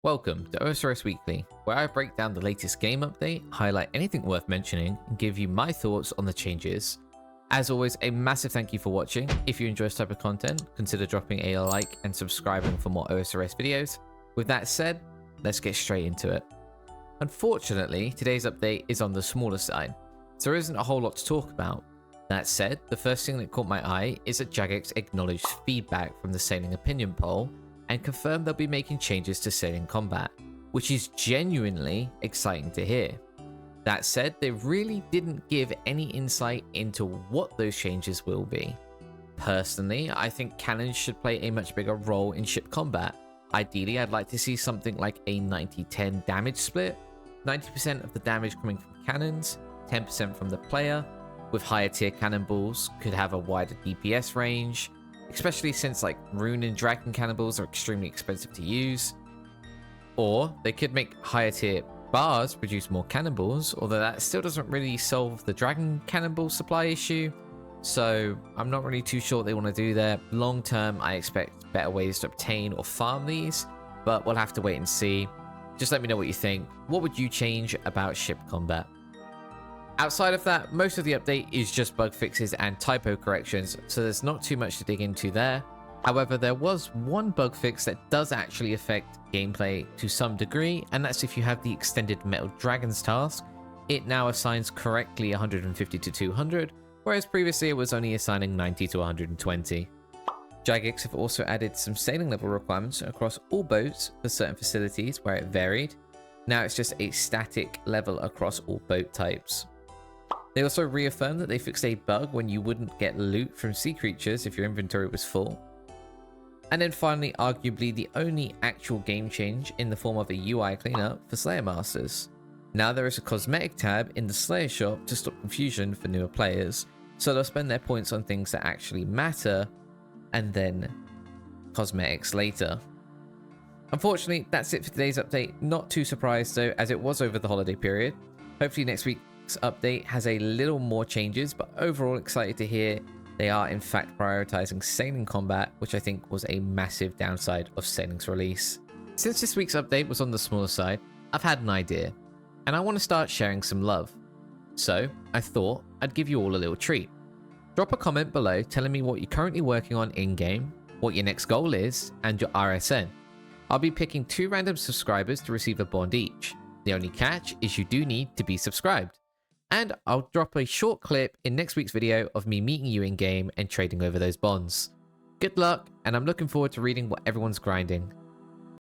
Welcome to OSRS Weekly, where I break down the latest game update, highlight anything worth mentioning, and give you my thoughts on the changes. As always, a massive thank you for watching. If you enjoy this type of content, consider dropping a like and subscribing for more OSRS videos. With that said, let's get straight into it. Unfortunately, today's update is on the smaller side, so there isn't a whole lot to talk about. That said, the first thing that caught my eye is that Jagex acknowledged feedback from the Sailing Opinion poll and confirmed they'll be making changes to sailing combat, which is genuinely exciting to hear. That said, they really didn't give any insight into what those changes will be. Personally, I think cannons should play a much bigger role in ship combat. Ideally, I'd like to see something like a 90-10 damage split, 90% of the damage coming from cannons, 10% from the player, with higher tier cannonballs could have a wider DPS range, especially since like rune and dragon cannonballs are extremely expensive to use. Or they could make higher tier bars produce more cannonballs, although that still doesn't really solve the dragon cannonball supply issue. So I'm not really too sure what they want to do there. Long term, I expect better ways to obtain or farm these, but we'll have to wait and see. Just let me know what you think. What would you change about ship combat? Outside of that, most of the update is just bug fixes and typo corrections, so there's not too much to dig into there. However, there was one bug fix that does actually affect gameplay to some degree, and that's if you have the extended Metal Dragons task. It now assigns correctly 150 to 200, whereas previously it was only assigning 90 to 120. Jagex have also added some sailing level requirements across all boats for certain facilities where it varied. Now it's just a static level across all boat types. They also reaffirmed that they fixed a bug when you wouldn't get loot from sea creatures if your inventory was full. And then finally, arguably the only actual game change in the form of a UI cleanup for Slayer Masters. Now there is a cosmetic tab in the Slayer shop to stop confusion for newer players, so they'll spend their points on things that actually matter, and then cosmetics later. Unfortunately, that's it for today's update. Not too surprised though, as it was over the holiday period. Hopefully next week's update has a little more changes, but overall excited to hear they are in fact prioritizing sailing combat, which I think was a massive downside of sailing's release. Since this week's update was on the smaller side, I've had an idea, and I want to start sharing some love. So I thought I'd give you all a little treat. Drop a comment below telling me what you're currently working on in-game, what your next goal is, and your RSN. I'll be picking 2 random subscribers to receive a bond each. The only catch is you do need to be subscribed. And I'll drop a short clip in next week's video of me meeting you in game and trading over those bonds. Good luck, and I'm looking forward to reading what everyone's grinding.